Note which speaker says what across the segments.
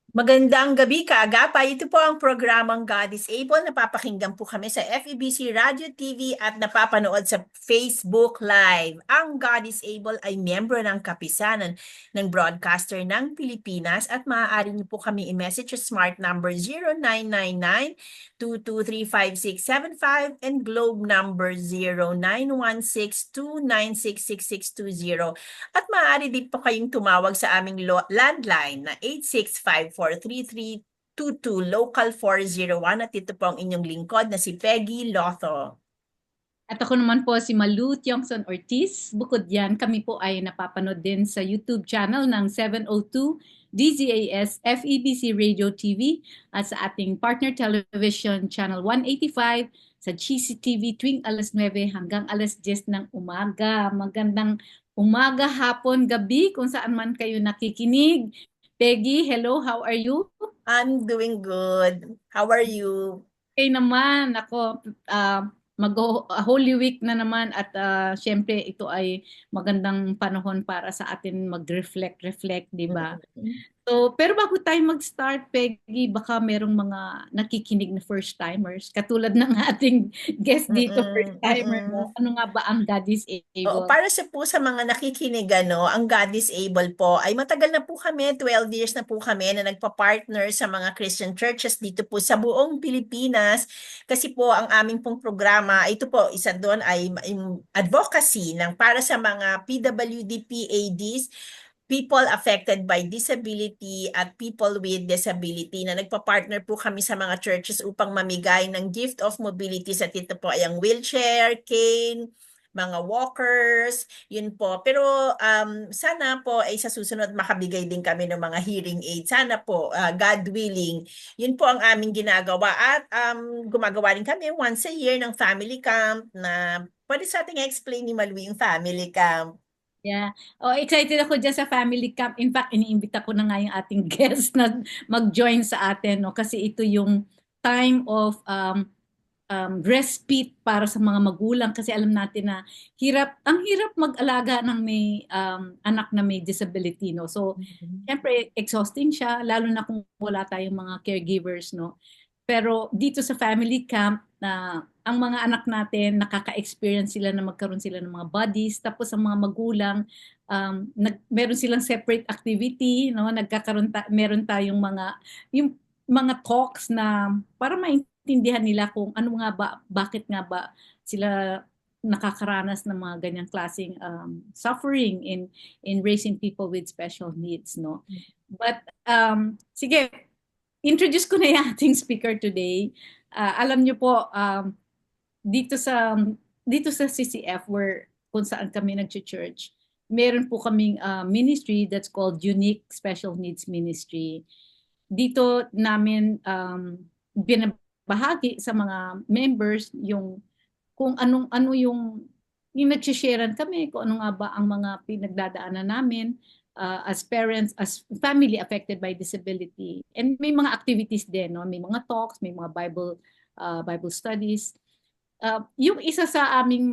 Speaker 1: Magandang gabi kaagapay. Ito po ang programang God is Able. Napapakinggan po kami sa FEBC Radio TV at napapanood sa Facebook Live. Ang God is Able ay miyembro ng kapisanan ng broadcaster ng Pilipinas at maaari niyo po kami i-message sa smart number 0999-2235675 and globe number 0916-2966620. At maaari din po kayong tumawag sa aming landline na 865-43322 local 401 at ito po ang inyong lingkod na si Peggy Lotho.
Speaker 2: At ako naman po si Malu Tiongson Ortiz. Bukod yan, kami po ay napapanood din sa YouTube channel ng 702 DZAS FEBC Radio TV at sa ating partner television channel 185 sa GCTV tuwing alas 9 hanggang alas 10 ng umaga. Magandang umaga, hapon, gabi kung saan man kayo nakikinig. Peggy, hello, how are you?
Speaker 1: I'm doing good. How are you?
Speaker 2: Okay naman, ako, Holy Week na naman at syempre ito ay magandang panahon para sa atin mag-reflect, di ba?
Speaker 1: Mm-mm.
Speaker 2: So, pero bago tayo mag-start, Peggy, baka merong mga nakikinig na first-timers, katulad ng ating guest dito,
Speaker 1: Mm-mm.
Speaker 2: first-timer mo.
Speaker 1: Mm-mm.
Speaker 2: Ano nga ba ang God is
Speaker 1: Oo,
Speaker 2: Able?
Speaker 1: para sa mga nakikinig, ang God is Able po, ay matagal na po kami, 12 years na po kami na nagpa-partner sa mga Christian churches dito po sa buong Pilipinas. Kasi po ang aming pong programa, ito po, isa doon ay yung advocacy ng para sa mga PWD, PADs, people affected by disability at people with disability na nagpa-partner po kami sa mga churches upang mamigay ng gift of mobility sa ito po ay ang wheelchair, cane, mga walkers, yun po. Pero sana po ay sa susunod makabigay din kami ng mga hearing aid. Sana po, God willing. Yun po ang aming ginagawa. At gumagawa rin kami once a year ng family camp na pwede sa ating explain ni Malu yung family camp.
Speaker 2: Yeah. Oh, excited ako dyan sa family camp. In fact, iniimbita ko na nga yung ating guest na mag-join sa atin, no? Kasi ito yung time of respite para sa mga magulang kasi alam natin na ang hirap mag-alaga ng may anak na may disability, no? So,
Speaker 1: Mhm.
Speaker 2: syempre, exhausting siya, lalo na kung wala tayong mga caregivers, no? Pero dito sa family camp na ang mga anak natin nakaka-experience sila na magkaroon sila ng mga buddies, tapos ang mga magulang meron silang separate activity, no? Meron tayong yung mga talks na para maintindihan nila kung ano nga ba, bakit nga ba sila nakakaranas ng mga ganyang klaseng suffering in raising people with special needs, no? But sige, introduce ko na yung ating speaker today. Alam niyo po, dito sa dito sa CCF where kung saan kami nag-church, meron po kaming ministry that's called Unique Special Needs Ministry. Dito namin binabahagi sa mga members yung kung ano yung nagsisharean kami, kung ano nga ba ang mga pinagdadaanan namin as parents, as family affected by disability. And may mga activities din, no? May mga talks, may mga Bible studies. Yung isa sa aming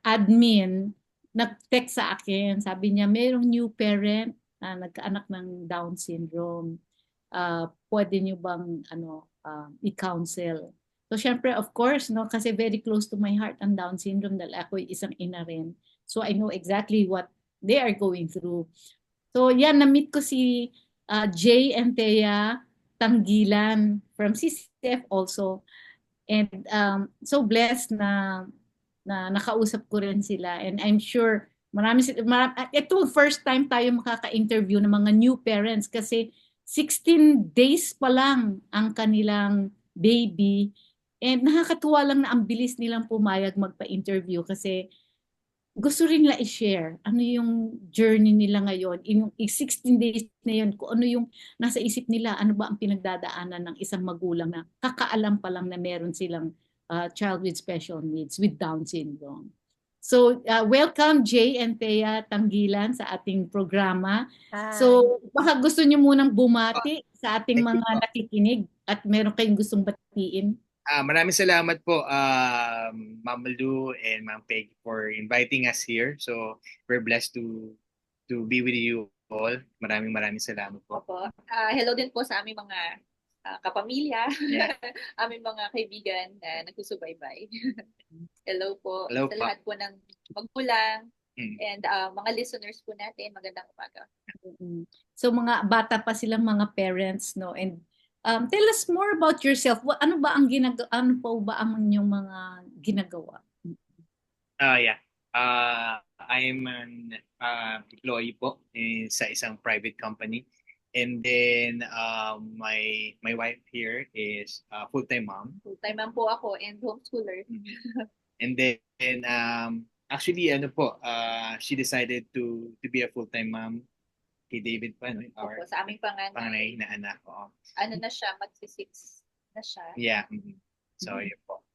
Speaker 2: admin, nag-text sa akin, sabi niya, mayroong new parent na nagkaanak ng Down syndrome. Pwede niyo bang i-counsel? So syempre, of course, no, kasi very close to my heart ang Down syndrome dahil ako isang ina rin. So I know exactly what they are going through. So yan, na-meet ko si Jay and Thea Tanggilan from CCF also. And so blessed na nakausap ko rin sila. And I'm sure ito first time tayo makaka-interview ng mga new parents kasi 16 days pa lang ang kanilang baby. And nakakatuwa lang na ang bilis nilang pumayag magpa-interview kasi gusto rin nila i-share ano yung journey nila ngayon. Yung 16 days na yun, kung ano yung nasa isip nila, ano ba ang pinagdadaanan ng isang magulang na kakaalam pa lang na meron silang child with special needs, with Down syndrome. So, welcome Jay and Thea Tanggilan sa ating programa.
Speaker 1: Hi.
Speaker 2: So, baka gusto niyo munang bumati sa ating
Speaker 3: Thank you
Speaker 2: mga
Speaker 3: po.
Speaker 2: nakikinig at meron kayong gustong batiin.
Speaker 3: Maraming salamat po, Ma'am Lu and Ma'am Peggy for inviting us here. So we're blessed to be with you all. Maraming salamat po.
Speaker 4: Opo. Hello din po sa aming mga kapamilya,
Speaker 3: Yeah.
Speaker 4: aming mga kaibigan na nagsusubaybay. Hello po
Speaker 3: Hello
Speaker 4: sa
Speaker 3: po.
Speaker 4: lahat po ng magulang
Speaker 3: Mm.
Speaker 4: and mga listeners po natin. Magandang umaga.
Speaker 2: Mm. So mga bata pa silang mga parents, no? And tell us more about yourself. Ano ba ang ano po ba ang inyong mga ginagawa?
Speaker 3: Yeah. I'm an employee po sa isang private company. And then my wife here is a full-time mom.
Speaker 4: Full-time man po ako and homeschooler.
Speaker 3: And then actually she decided to be a full-time mom kay David pa, no?
Speaker 4: Opo, sa aming panganay.
Speaker 3: Na anak ko.
Speaker 4: Ano na siya, magsi-6 na siya.
Speaker 3: Yeah. So yun po.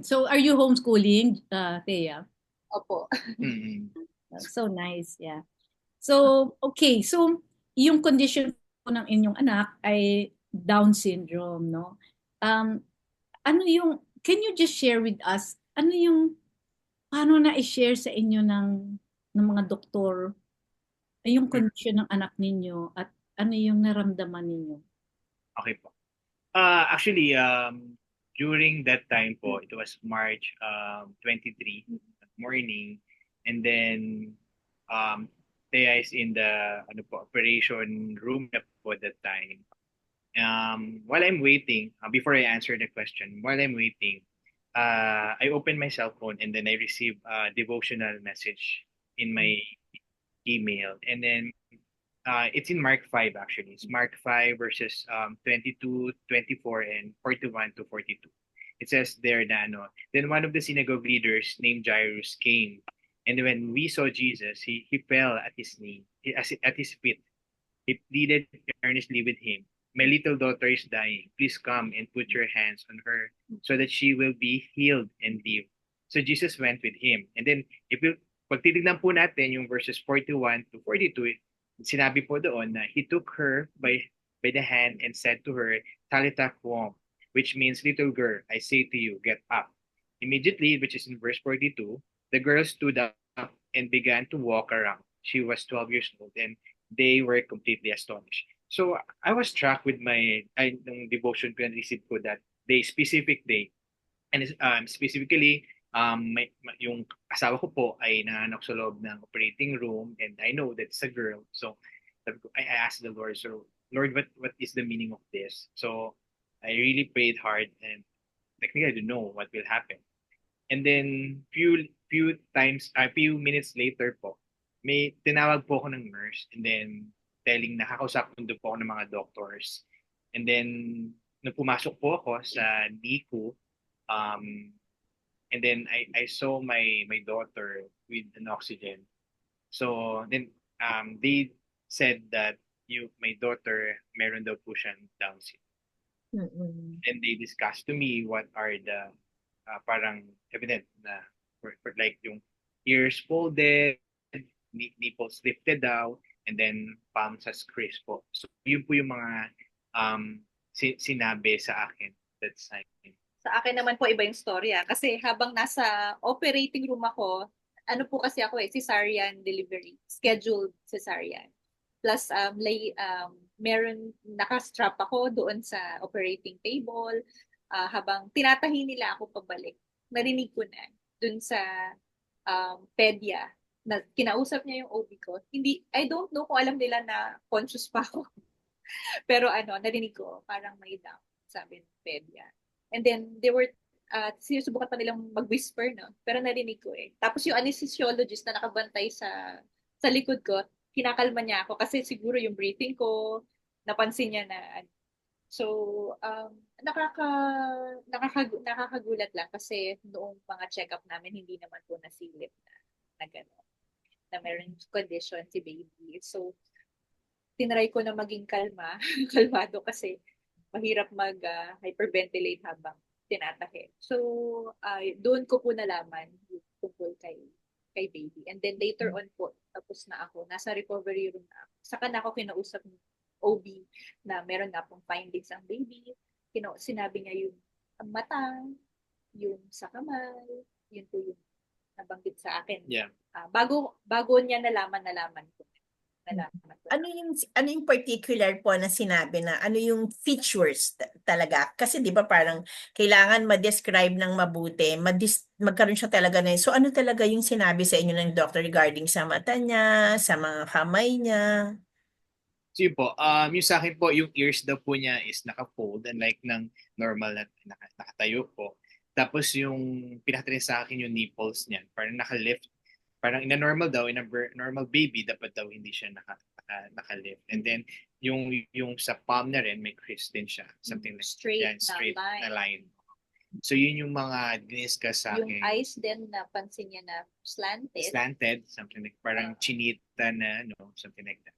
Speaker 2: So are you homeschooling, Thea?
Speaker 4: Opo.
Speaker 2: So nice, yeah. So okay, so yung condition po ng inyong anak ay Down syndrome, no? Ano yung, can you just share with us, paano na i-share sa inyo ng mga doktor yung condition ng anak ninyo at ano yung naramdaman ninyo?
Speaker 3: Okay po. Actually, during that time po, it was March 23 morning, and then Thea is in the operation room po that time. While I'm waiting, before I answer the question, while I'm waiting, I opened my cell phone and then I received a devotional message in my email, and then it's in Mark 5 actually. It's Mark 5 verses 22, 24, and 41 to 42. It says there na then one of the synagogue leaders named Jairus came, and when we saw Jesus, he fell at his at his feet. He pleaded earnestly with him, "My little daughter is dying. Please come and put your hands on her so that she will be healed and live." So Jesus went with him. And then pag titignan po natin yung verses 41 to 42, sinabi po doon na he took her by the hand and said to her, "Talitha kum," which means, "Little girl, I say to you, get up." Immediately, which is in verse 42, the girl stood up and began to walk around. She was 12 years old and they were completely astonished. So I was struck with nung devotion ko and receipt ko that specific day. And specifically, yung asawa ko po ay nanganak sa loob ng operating room, and I know that it's a girl. So I asked the Lord, so Lord, what is the meaning of this? So I really prayed hard, and technically I don't know what will happen. And then few minutes later po, may tinawag po ako ng nurse, and then nakakausap ko po ako ng mga doctors. And then nung pumasok po ako sa NICU, and then I saw my daughter with an oxygen. So then they said that my daughter, meron daw po siyang Down syndrome. And they discussed to me what are the parang evident na for like yung ears folded, nipples lifted down, and then palms as creased po. So yun po yung mga sinabi sa akin that time.
Speaker 4: Sa akin naman po iba yung storya. Kasi habang nasa operating room ako, po kasi ako cesarean delivery. Scheduled cesarean. Plus, meron nakastrap ako doon sa operating table. Habang tinatahi nila ako pabalik, narinig ko na doon sa pedia na kinausap niya yung OB ko. I don't know kung alam nila na conscious pa ako. Pero narinig ko, parang may down, sabi ng pedia. And then, they were, sinusubukan pa nilang mag-whisper, no? Pero narinig ko eh. Tapos yung anesthesiologist na nakabantay sa likod ko, kinakalma niya ako kasi siguro yung breathing ko, napansin niya na. So, nakakagulat lang kasi noong mga check-up namin, hindi naman po nasilip na gano'n, na meron condition si baby. So, tinry ko na maging kalmado kasi mahirap mag-hyperventilate habang tinatahi. So, doon ko po nalaman yung tungkol kay baby. And then later on po, tapos na ako, nasa recovery room na ako. Saka na ako kinausap ng OB na meron na pong findings ang baby. Sinabi niya yung mata, yung sa kamay, yun po yung nabanggit sa akin.
Speaker 3: Yeah.
Speaker 4: Bago niya nalaman ko. nalaman ko.
Speaker 1: Ano yung particular po na sinabi na ano yung features talaga? Kasi 'di ba parang kailangan ma-describe ng mabuti, magkaroon siya talaga na. So ano talaga yung sinabi sa inyo ng doctor regarding sa mata niya, sa mga kamay niya?
Speaker 3: So yun po, yung sa akin po, yung ears daw po niya is naka-fold, unlike ng normal na nakatayo po. Tapos yung pinakita sa akin yung nipples niya, parang naka-lift. Parang in a normal daw, in a normal baby, dapat daw hindi siya naka-lift. And then yung sa palm na rin, may crease din siya. Something like
Speaker 4: Straight
Speaker 3: yan,
Speaker 4: na
Speaker 3: straight
Speaker 4: line.
Speaker 3: na line. So yun yung mga diniscuss sa
Speaker 4: Yung
Speaker 3: akin.
Speaker 4: eyes din, napansin niya na slanted.
Speaker 3: Slanted, something like parang chinita na, something like that.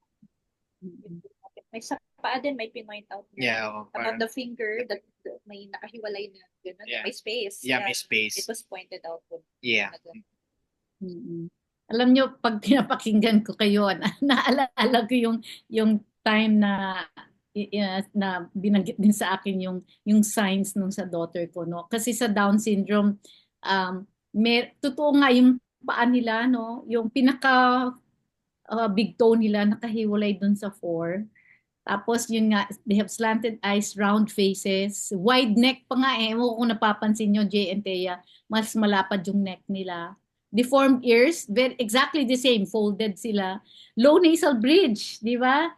Speaker 4: May sa paa din, may pinoint out na.
Speaker 3: Yeah,
Speaker 4: About
Speaker 3: parang,
Speaker 4: the finger, that may nakahiwalay na gano'n.
Speaker 3: Yeah.
Speaker 4: May space.
Speaker 3: yeah, may space.
Speaker 4: It was pointed out.
Speaker 3: Yeah.
Speaker 2: Alam nyo, pag pinapakinggan ko kayo, naalala ko yung time na na binanggit din sa akin yung signs nung sa daughter ko, no? Kasi sa Down syndrome, totoo nga yung paa nila, no? Yung pinaka big toe nila nakahiwalay dun sa 4. Tapos yun nga, they have slanted eyes, round faces, wide neck pa nga eh. Ewan ko kung napapansin nyo, Jay and Thea, mas malapad yung neck nila. Deformed ears, exactly the same, folded sila. Low nasal bridge, di ba?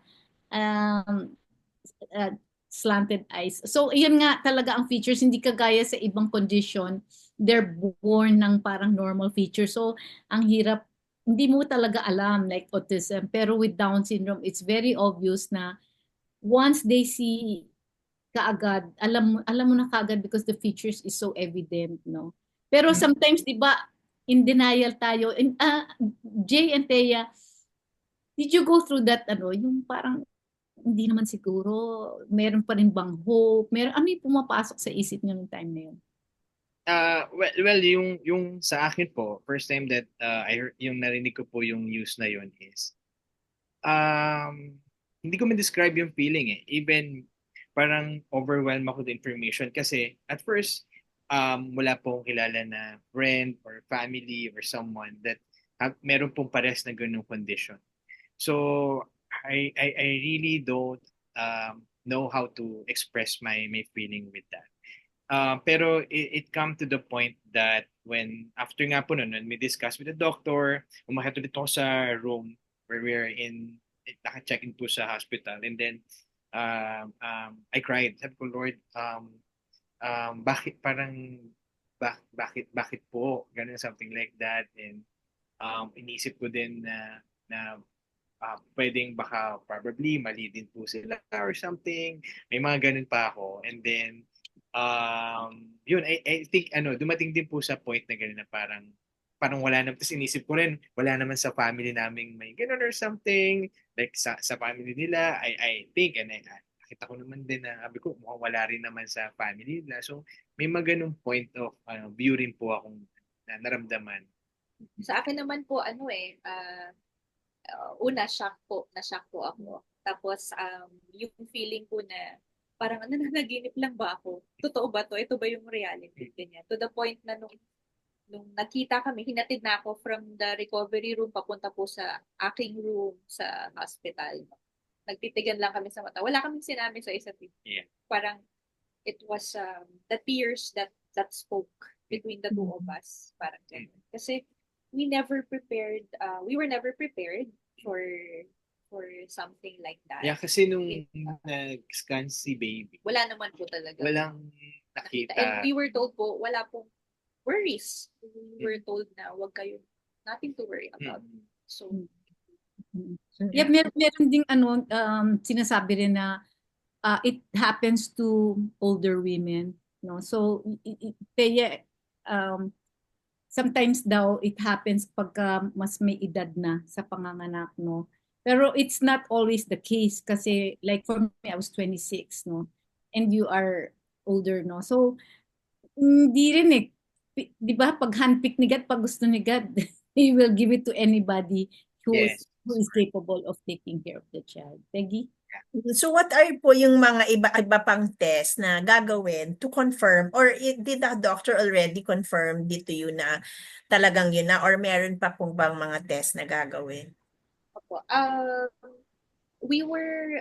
Speaker 2: Slanted eyes. So, yun nga talaga ang features, hindi kagaya sa ibang condition. They're born ng parang normal features. So, ang hirap, hindi mo talaga alam like autism. Pero with Down syndrome, it's very obvious na once they see kaagad, alam mo na kaagad because the features is so evident, no? Pero sometimes, di ba, in denial tayo. And, Jay and Thea, did you go through that, yung parang, hindi naman siguro, meron pa rin bang hope? Ano yung pumapasok sa isip niyo ng time na yun?
Speaker 3: Well, yung sa akin po, first time that I heard, yung narinig ko po yung news na yun is, hindi ko ma-describe yung feeling eh. Even parang overwhelmed ako with information kasi at first, wala pong kilala na friend or family or someone that meron pong pares na ganung condition. So, I really don't know how to express my feeling with that. Pero it come to the point that when after nga po nun, we discuss with the doctor, umakyat ulit ako sa room where we're in, naka-check-in po sa hospital, and then I cried. Sabi ko, Lord, bakit parang bakit po ganun, something like that. And inisip ko din na pwedeng baka probably mali din po sila or something. May mga ganun pa ako. And then yun, I think dumating din po sa point na gano'n na parang wala naman. Tapos inisip ko rin, wala naman sa family naming may gano'n or something. Like sa family nila, I think, and nakita ko naman din na sabi ko, mukhang wala rin naman sa family nila. So may mga ganung point of view rin po akong naramdaman.
Speaker 4: Sa akin naman po, una, na-shock po ako. Tapos, yung feeling ko na, parang nanaginip lang ba ako? Totoo ba to? Ito ba yung reality? Ganyan. To the point na nung nakita kami, hinatid na ako from the recovery room papunta po sa aking room sa hospital. Nagtitigan lang kami sa mata. Wala kaming sinabi sa isa't isa.
Speaker 3: Yeah.
Speaker 4: Parang, it was the tears that spoke between the two of us. Parang ganyan. Kasi, we were never prepared for something like that.
Speaker 3: Yeah, kasi nung nag-scan si baby,
Speaker 4: wala naman po talaga.
Speaker 3: Walang nakita.
Speaker 4: And we were told po, wala pong worries. We were told na nothing to worry about. So,
Speaker 2: yeah, meron ding sinasabi rin na it happens to older women, no? So, sometimes daw it happens pagka mas may edad na sa panganganak, no? Pero it's not always the case kasi like for me, I was 26, no? And you are older, no? So, hindi rin eh. Di ba, pag handpick ni God, pag gusto ni God, He will give it to anybody who is capable of taking care of the child. Peggy?
Speaker 1: So what are po yung mga iba pang test na gagawin to confirm, or did the doctor already confirm dito yun na talagang yun na, or meron pa pong bang mga test na gagawin?
Speaker 4: po. We were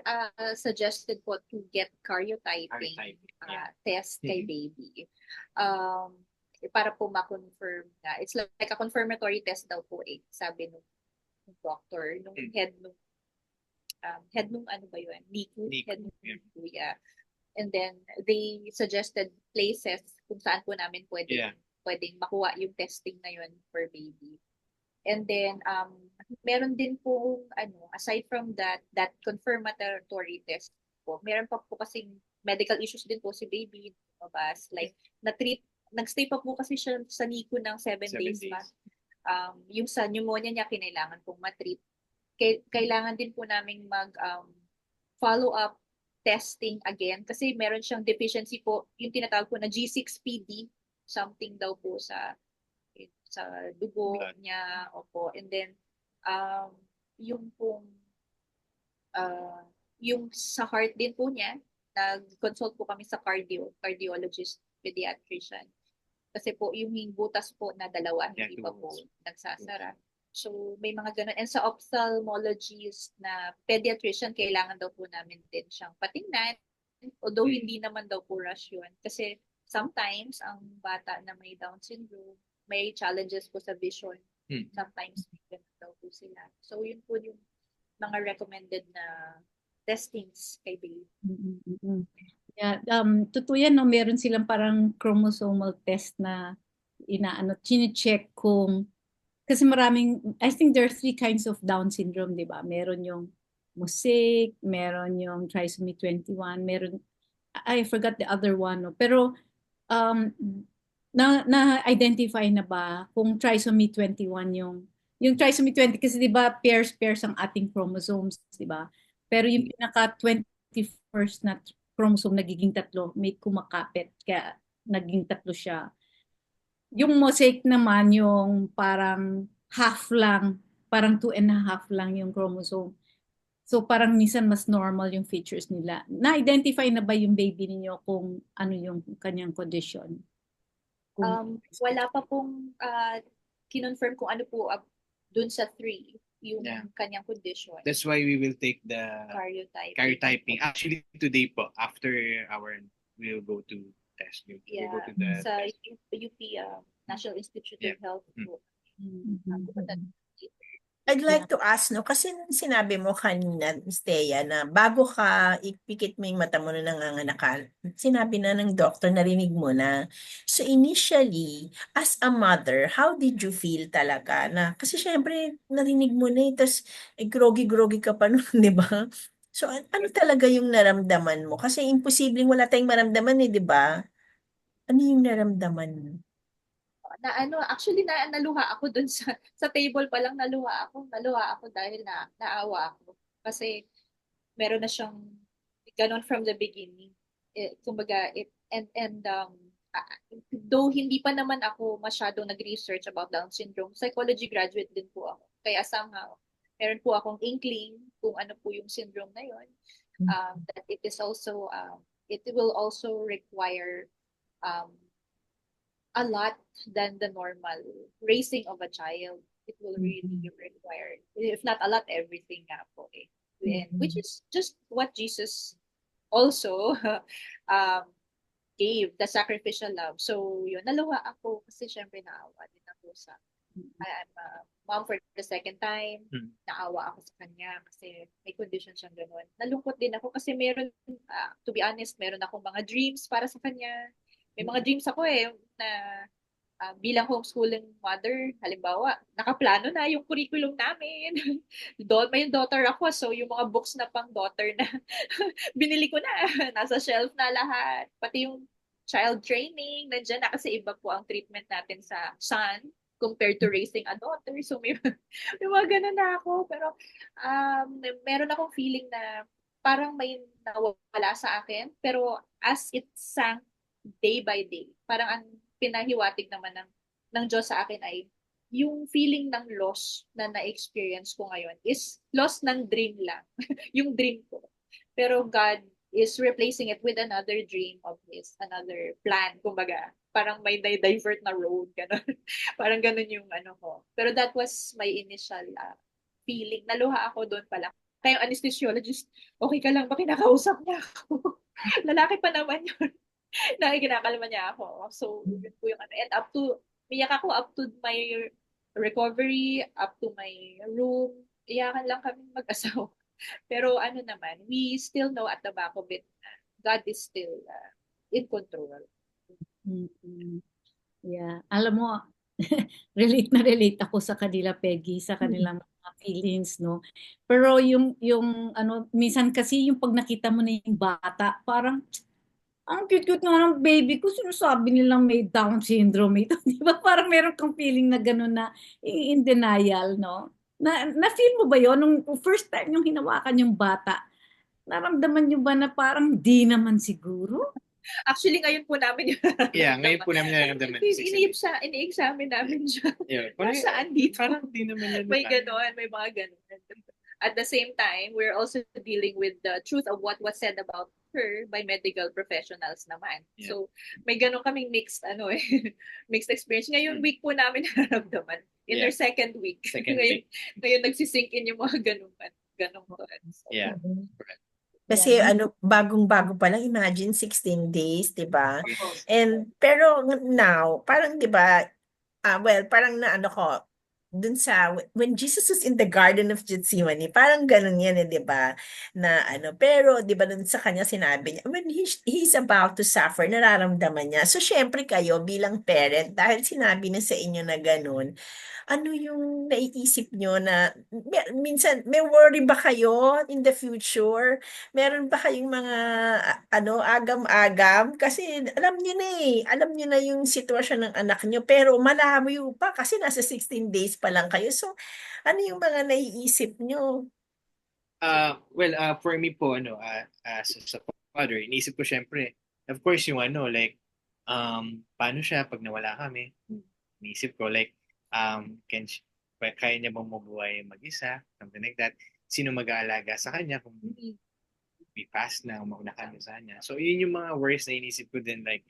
Speaker 4: suggested po to get karyotyping
Speaker 3: Karyotyping, yeah.
Speaker 4: test kay
Speaker 3: Mhm.
Speaker 4: baby. Um, para po ma-confirm na. It's like a confirmatory test daw po eh, sabi nung doctor, nung
Speaker 3: Mm.
Speaker 4: head nung ano ba yun? NICU?
Speaker 3: NICU,
Speaker 4: Head nung
Speaker 3: yeah.
Speaker 4: NICU, yeah. And then they suggested places kung saan po namin
Speaker 3: Yeah.
Speaker 4: pwedeng makuha yung testing na yun for baby. And then meron din po aside from that confirmatory test po, meron pa po kasing medical issues din po si baby lumabas. Like nagstay pa po kasi siya sa NICU ng 7
Speaker 3: 7
Speaker 4: days
Speaker 3: days.
Speaker 4: pa. Yung sa pneumonia niya kinailangan pong matreat. Kailangan din po naming mag follow up testing again kasi meron siyang deficiency po, yung tinatawag po na G6PD, something daw po sa dugo
Speaker 3: Blood.
Speaker 4: niya, opo. And then yung pong yung sa heart din po niya, nag-consult po kami sa cardiologist, pediatrician. Kasi po yung butas po na dalawa,
Speaker 3: Yeah,
Speaker 4: hindi pa po
Speaker 3: two.
Speaker 4: nagsasara. So may mga ganun. And sa ophthalmologist na pediatrician, kailangan daw po namin din siyang patingnan. Although hindi naman daw po rush yun. Kasi sometimes ang bata na may Down syndrome, may challenges po sa vision.
Speaker 3: Mm.
Speaker 4: Sometimes may ganun daw po sila. So yun po yung mga recommended na testings kay baby.
Speaker 2: Yeah, totoo yan, no? Meron silang parang chromosomal test na chine-check kung, kasi I think there are 3 kinds of Down syndrome, di ba? Meron yung mosaic, meron yung trisomy 21, I forgot the other one, no? Pero, na-identify na ba kung trisomy 21 yung trisomy 20, kasi di ba pairs ang ating chromosomes, di ba? Pero yung pinaka 21st na chromosome nagiging 3, may kumakapit, kaya naging 3 siya. Yung mosaic naman, yung parang half lang, parang 2.5 lang yung chromosome. So parang minsan mas normal yung features nila. Na-identify na ba yung baby ninyo kung ano yung kanyang condition?
Speaker 4: Wala pa pong kinonfirm kung ano po dun sa 3 yung kanyang condition.
Speaker 3: That's why we will take the karyotyping. Actually, today po, after we'll go to test. We'll go to the
Speaker 4: sa
Speaker 3: test.
Speaker 4: UP National Institute of Health po.
Speaker 1: I'd like to ask, no, kasi nung sinabi mo kanina, Miss Thea, na bago ka ipikit mo yung mata mo na nanganganak, sinabi na ng doctor, narinig mo na. So initially, as a mother, how did you feel talaga? Kasi syempre, narinig mo na tapos groggy-groggy ka pa nun, di ba? So ano talaga yung naramdaman mo? Kasi imposibleng wala tayong maramdaman di ba? Ano yung naramdaman mo?
Speaker 4: Actually naluha ako dun sa table pa lang, naluha ako dahil naawa ako kasi meron na siyang ganon from the beginning. Kumbaga though hindi pa naman ako masyadong nag-research about Down syndrome, psychology graduate din po ako, kaya somehow meron po akong inkling kung ano po yung syndrome na yun, that it is also it will also require a lot than the normal raising of a child. It will really require, if not a lot, everything nga po eh. Which is just what Jesus also gave, the sacrificial love. So yun, naluha ako kasi syempre naawa din ako I'm a mom for the second time. Naawa ako sa kanya kasi may condition siyang gano'n. Nalungkot din ako kasi meron, to be honest, meron akong mga dreams para sa kanya. May mga dreams ako na bilang homeschooling mother, halimbawa, nakaplano na yung curriculum namin. May daughter ako, so yung mga books na pang daughter na binili ko na, nasa shelf na lahat. Pati yung child training, nandiyan na kasi iba po ang treatment natin sa son compared to raising a daughter. So may mga ganun na ako. Pero meron akong feeling na parang may nawala sa akin. Pero as it sank day by day, parang ang pinahiwatig naman ng Diyos sa akin ay yung feeling ng loss na na-experience ko ngayon is loss ng dream lang. Yung dream ko. Pero God is replacing it with another dream of His, another plan. Kumbaga, parang may divert na road. Ganun. Parang ganun yung ano ko. Pero that was my initial feeling, naluha ako doon pala. Kaya yung anesthesiologist, okay ka lang ba? Kinakausap niya ako. Lalaki pa naman yun. Kinakalma niya ako. So, yun po yung ano. And umiyak ako up to my recovery, up to my room. Iyakan lang kami mag-asawa. Pero ano naman, we still know at the back of it, God is still in control.
Speaker 2: Mm-mm. Yeah. Alam mo, relate na relate ako sa kanila, Peggy, sa kanilang mga feelings, no? Pero yung ano, minsan kasi yung pag nakita mo na yung bata, parang ang cute-cute nga ng baby ko, sinasabi nilang may Down syndrome ito. Di ba? Parang meron kang feeling na gano'n na in denial, no? Na-feel mo ba yon nung first time yung hinawakan yung bata? Naramdaman nyo ba na parang di naman siguro?
Speaker 4: Actually, ngayon po namin yung
Speaker 3: Yeah, ngayon
Speaker 4: nararamdaman.
Speaker 3: po namin nararamdaman. 6
Speaker 4: Ini-examine namin siya.
Speaker 3: Yeah, parang,
Speaker 4: Nasaan dito?
Speaker 3: parang di naman yan.
Speaker 4: May ganon, may mga ganon. At the same time, we're also dealing with the truth of what was said about her by medical professionals naman.
Speaker 3: Yeah.
Speaker 4: So, may ganon kaming mixed, mixed experience. Ngayon, week po namin nararamdaman. In
Speaker 3: Yeah.
Speaker 4: our second week.
Speaker 3: Second
Speaker 4: ngayon,
Speaker 3: week.
Speaker 4: ngayon nagsisink in yung mga ganong thoughts. So,
Speaker 3: Yeah.
Speaker 1: Kasi
Speaker 2: Yeah.
Speaker 1: bagong-bago pa lang, imagine 16 days, 'di ba?
Speaker 3: Yes.
Speaker 1: And pero now, parang 'di ba, well, parang naano ko dun sa when Jesus was in the Garden of Gethsemane, parang ganun yan 'di ba? Na pero 'di ba dun sa kanya sinabi niya when he's about to suffer, nararamdaman niya. So syempre kayo bilang parent, dahil sinabi na sa inyo na ganun, ano yung naiisip nyo na minsan may worry ba kayo in the future? Meron ba kayong mga agam-agam? Kasi alam niyo na yung sitwasyon ng anak niyo pero malayo pa kasi nasa 16 days pa lang kayo. So ano yung mga naiisip nyo?
Speaker 3: Well, for me po, as a father, iniisip ko syempre, of course, yung like, paano siya pag nawala kami? Iniisip ko, like, kaya niya bang mabuhay mag-isa? Something like that. Sino mag-aalaga sa kanya kung be fast na, mauna kami sa kanya? So, yun yung mga worries na iniisip ko din, like,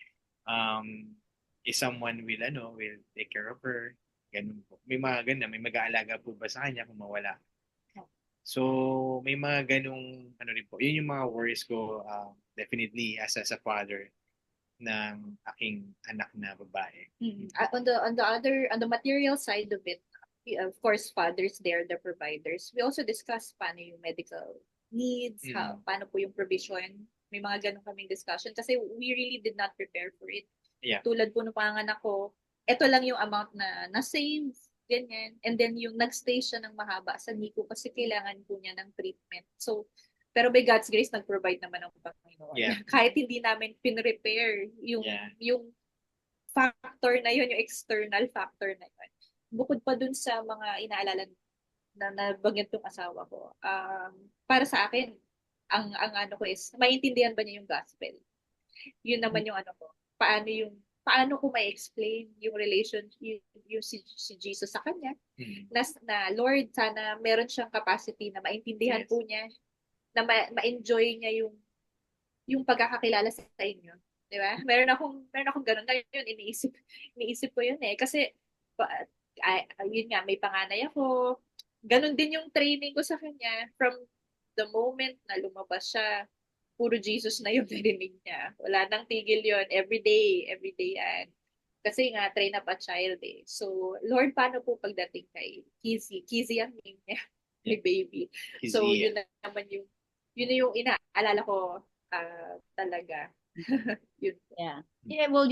Speaker 3: if someone will take care of her, ganun po. May mga ganun, may mag-aalaga po ba sa kanya kung mawala? So, may mga ganung rin po. Yun yung mga worries ko, definitely as a father ng aking anak na babae.
Speaker 4: On the material side of it, of course, fathers, they're the providers. We also discuss paano yung medical needs, paano po yung provision. May mga ganun kaming discussion kasi we really did not prepare for it.
Speaker 3: Yeah.
Speaker 4: Tulad po ng panganak ko, ito lang yung amount na save, ganyan. And then yung nagstay siya ng mahaba sa NICU kasi kailangan po niya ng treatment. So, pero by God's grace, nag-provide naman ang Panginoon.
Speaker 3: Yeah.
Speaker 4: Kahit hindi namin pin-repair yung factor na yun, yung external factor na yun. Bukod pa dun sa mga inaalala na nabanggit yung asawa ko, para sa akin, ang ano ko is, maintindihan ba niya yung gospel? Yun naman yung ano ko. Paano ko ma-explain yung relation, yung si Jesus sa kanya, na Lord, sana meron siyang capacity na maintindihan po niya, na ma-enjoy niya yung pagkakakilala sa inyo. Di ba? Meron akong ganun. Ngayon, iniisip ko yun eh. Kasi, yun nga, may panganay ako. Ganun din yung training ko sa kanya. From the moment na lumabas siya, puro Jesus na yung narinig niya. Wala nang tigil yun. Everyday yan. Kasi nga, train up a child eh. So, Lord, paano po pagdating kay Kizzy? Kizzy ang name niya. May baby.
Speaker 3: Kizzy,
Speaker 4: So, yun na naman yung inaalala ko talaga. Yun.
Speaker 2: Yeah. Yeah, well,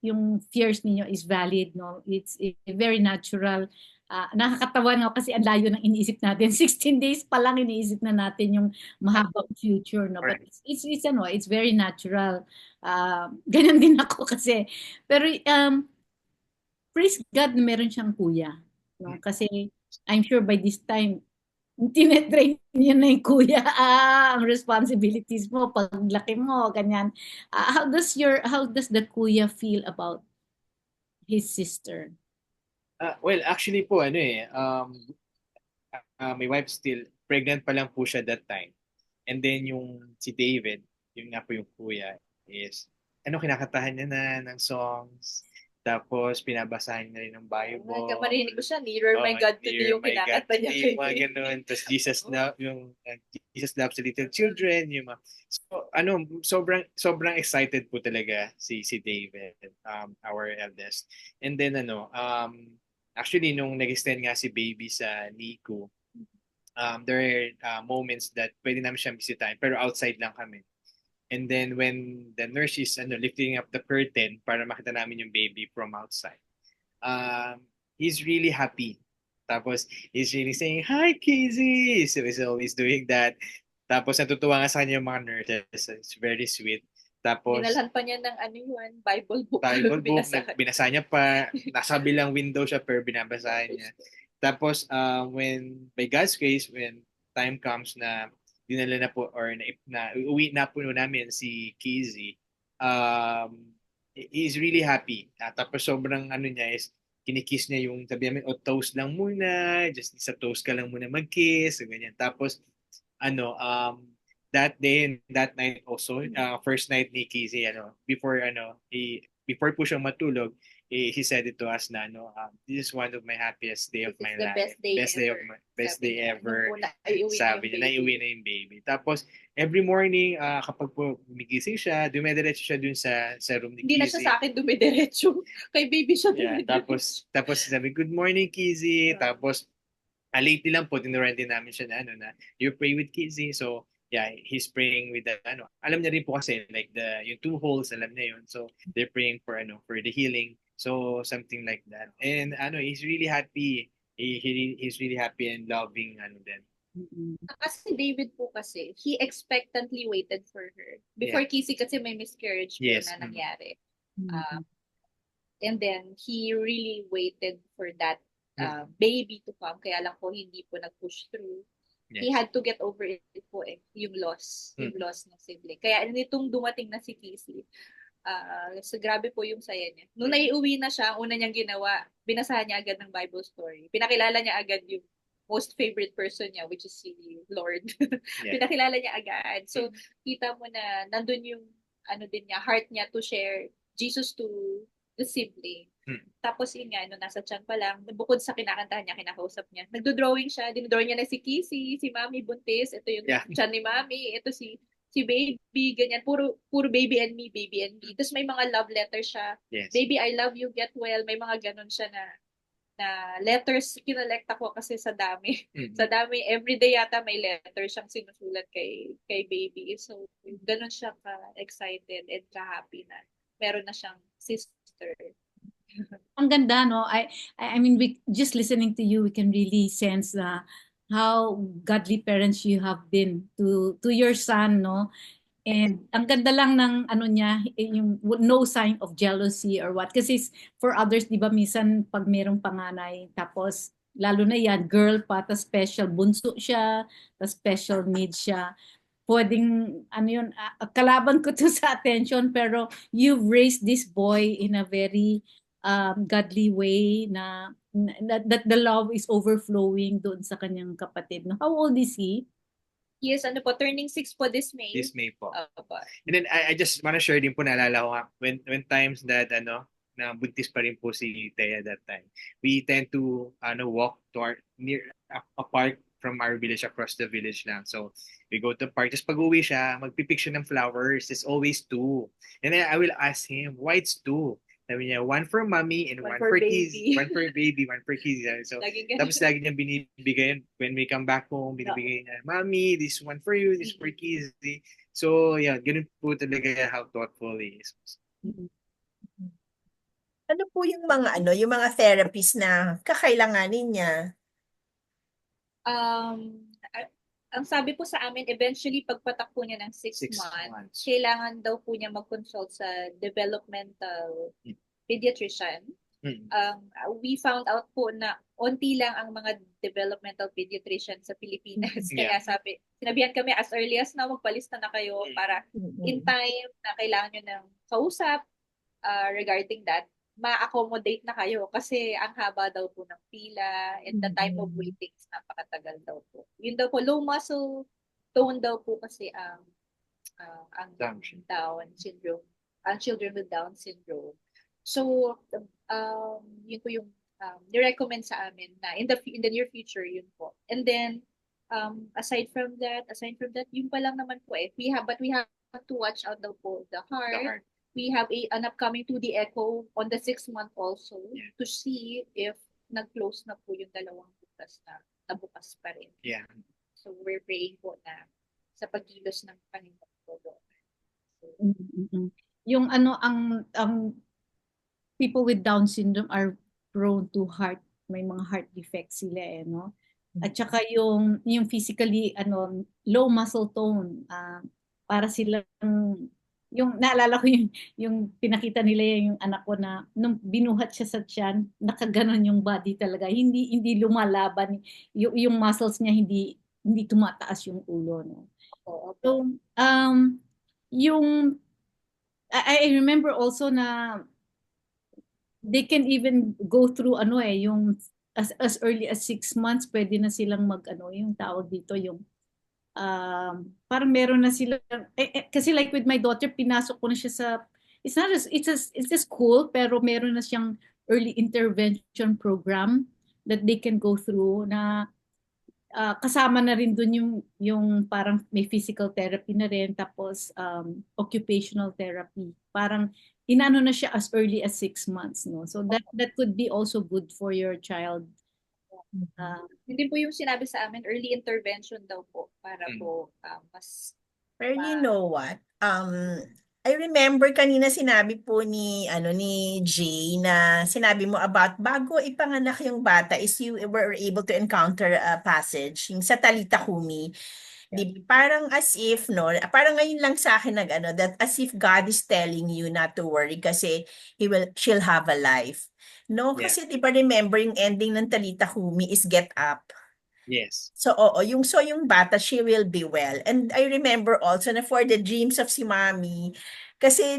Speaker 2: yung fears ninyo is valid, no? It's very natural. Nakakatawa nga kasi ang layo ng iniisip natin. 16 days pa lang iniisip na natin yung mahabang future, no? But it's very natural. Ganyan din ako kasi. Pero praise God na meron siyang kuya, no? Kasi I'm sure by this time tinetrain niya na yung kuya ang responsibilities mo paglaki mo ganyan. How does the kuya feel about his sister?
Speaker 3: Well, actually po my wife still pregnant pa lang po siya that time. And then yung si David, yung nga po yung kuya is kinakatahan niya na ng songs. Tapos, pinabasahin na rin ng Bible.
Speaker 4: Marinig ko siya, nearer my God to thee
Speaker 3: Dear
Speaker 4: yung
Speaker 3: my God,
Speaker 4: kinakanta niya.
Speaker 3: yung mga ganun. Tapos, Jesus loves the little children. Yung mga, so, sobrang excited po talaga si David, our eldest. And then, actually, nung nag-extend nga si baby sa NICU, there are moments that pwede namin siyang bisitahin, pero outside lang kami. And then when the nurse is lifting up the curtain para makita namin yung baby from outside, he's really happy. Tapos he's really saying, "Hi, Kizzy!" So he's always doing that. Tapos natutuwa nga sa kanya yung mga nurses. It's very sweet. Tapos
Speaker 4: Dinalhan pa niya ng Bible book.
Speaker 3: Bible book,
Speaker 4: Binasahan.
Speaker 3: binasa niya pa. Nasa bilang window siya pero binabasahin niya. Tapos when by God's grace, when time comes na dinala na po or uwi na po namin si Kizzy, he's really happy. Tapos sobrang niya is kinikiss niya yung sabi namin, toast lang muna, just sa toast ka lang muna mag-kiss, so ganyan. Tapos that day and that night also, first night ni Kizzy, before po siyang matulog, he said it to us na this is one of my happiest day of
Speaker 4: This
Speaker 3: my
Speaker 4: is the
Speaker 3: life. Best day ever.
Speaker 4: Nung una, ay uwi na
Speaker 3: Sabi niya, naiuwi na yung baby. Tapos, every morning, kapag po gumigising siya, dumidiretso siya dun sa room ni
Speaker 4: Hindi na
Speaker 3: Kizzy.
Speaker 4: siya sa akin dumidiretso. Kay baby siya
Speaker 3: Yeah,
Speaker 4: dumidiretso.
Speaker 3: tapos sabi, "Good morning, Kizzy." Tapos, lately lang po, tinuruan din namin siya na you pray with Kizzy. So, yeah, he's praying with the, alam niya rin po kasi, like, yung 2 holes, alam niya yun. So, they're praying for the healing. So, something like that. And, he's really happy. He's really happy and loving, din.
Speaker 4: Kasi David po kasi, he expectantly waited for her. Before Kizzy kasi may miscarriage po
Speaker 3: Yes.
Speaker 4: na nangyari. And then, he really waited for that baby to come. Kaya lang po, hindi po nag-push through. He had to get over it po yung loss ng sibling. Kaya nitong dumating na si Kizzy, so grabe po yung saya niya. Nung naiuwi na siya, una niyang ginawa, binasahan niya agad ng Bible story. Pinakilala niya agad yung most favorite person niya, which is si Lord. Pinakilala niya agad. So, kita mo na nandun yung din niya, heart niya to share Jesus to the sibling. Tapos yun nga, nasa tiyan pa lang, bukod sa kinakantahan niya, kinakausap niya, nagdo-drawing siya, dinodrawing niya na si Kizzy, si Mami Buntis, ito yung tiyan ni Mami, ito si baby, ganyan, puro baby and me. Tapos may mga love letters siya.
Speaker 3: Yes.
Speaker 4: Baby, I love you, get well. May mga ganun siya na letters kinolect ako kasi sa dami. Sa dami, everyday yata may letter siyang sinusulat kay baby. So, ganun siya ka-excited and ka-happy na meron na siyang sister.
Speaker 2: Ang ganda, no? I mean, just listening to you, we can really sense how godly parents you have been to your son, no? And ang ganda lang ng niya, yung no sign of jealousy or what. Kasi for others, di ba, minsan pag merong panganay, tapos lalo na yan, girl pa, tas special bunso siya, tas special needs siya. Pwedeng, yun, kalaban ko to sa attention, pero you've raised this boy in a very godly way that the love is overflowing doon sa kanyang kapatid. No? How old is he?
Speaker 4: He is turning 6 po this May.
Speaker 3: This May po. And then I just wanna share din po, naalala ko nga, when times that na buntis pa rin po si Thea that time, we tend to walk to near a park from our village, across the village lang. So we go to the park. Just pag uwi siya, magpipick siya ng flowers. It's always 2. And then I will ask him, why it's 2? Sabi niya, 1 for mommy and 1 for Kizzy. 1 for baby, 1 for Kizzy. So, tapos lagi niya binibigay, when we come back home, binibigay niya, mommy, this one for you, this for Kizzy. So, yeah, ganun po talaga how thoughtful he is.
Speaker 1: Ano po yung mga therapies na kakailanganin niya?
Speaker 4: Ang sabi po sa amin, eventually pagpatak po niya ng 6 months, kailangan daw po niya mag-consult sa developmental pediatrician. We found out po na onti lang ang mga developmental pediatrician sa Pilipinas. Kaya sinabihan kami as early as now, magpalista na kayo para in time na kailangan nyo ng kausap regarding that, ma-accommodate na kayo kasi ang haba daw po ng pila and the time of waiting is napakatagal daw po. Yun daw po, low muscle tone daw po kasi ang Down syndrome, ang children with Down syndrome. So, yun po yung ni-recommend sa amin na in the near future, yun po. And then, aside from that, yun pa lang naman po eh. We have to watch out daw po the
Speaker 3: The
Speaker 4: heart.
Speaker 3: heart.
Speaker 4: We have an upcoming 2D echo on the 6th month also
Speaker 3: Yeah.
Speaker 4: to see if nag-close na po yung dalawang butas na nabukas pa rin.
Speaker 3: Yeah.
Speaker 4: So, we're praying po na sa pagkilos ng Panginoon po doon. So,
Speaker 2: Yung ang people with Down syndrome are prone to may mga heart defects sila no? At saka yung physically low muscle tone, para silang yung naalala ko yung pinakita nila yung anak ko na nung binuhat siya sa tiyan, nakaganon yung body talaga. Hindi lumalaban yung muscles niya, hindi tumataas yung ulo no. So yung I remember also na they can even go through yung as early as 6 months pwede na silang yung tawag dito yung parang meron na sila kasi like with my daughter pinasok ko na siya sa it's a school pero meron na siyang early intervention program that they can go through na kasama na rin dun yung parang may physical therapy na rin tapos occupational therapy parang inano na siya as early as 6 months no so that could be also good for your child.
Speaker 4: Hindi po yung sinabi sa amin, early intervention daw po para po mas...
Speaker 1: Pero you know what? I remember kanina sinabi po ni Jay na sinabi mo about bago ipanganak yung bata is you were able to encounter a passage yung sa Talita Kumi. Di, parang as if parang ngayon lang sa akin that as if God is telling you not to worry kasi she'll have a life. No,
Speaker 3: Yeah.
Speaker 1: kasi di ba remember yung ending ng Talita Kumi is get up.
Speaker 3: Yes.
Speaker 1: So, yung bata, she will be well. And I remember also na for the dreams of si Mami, kasi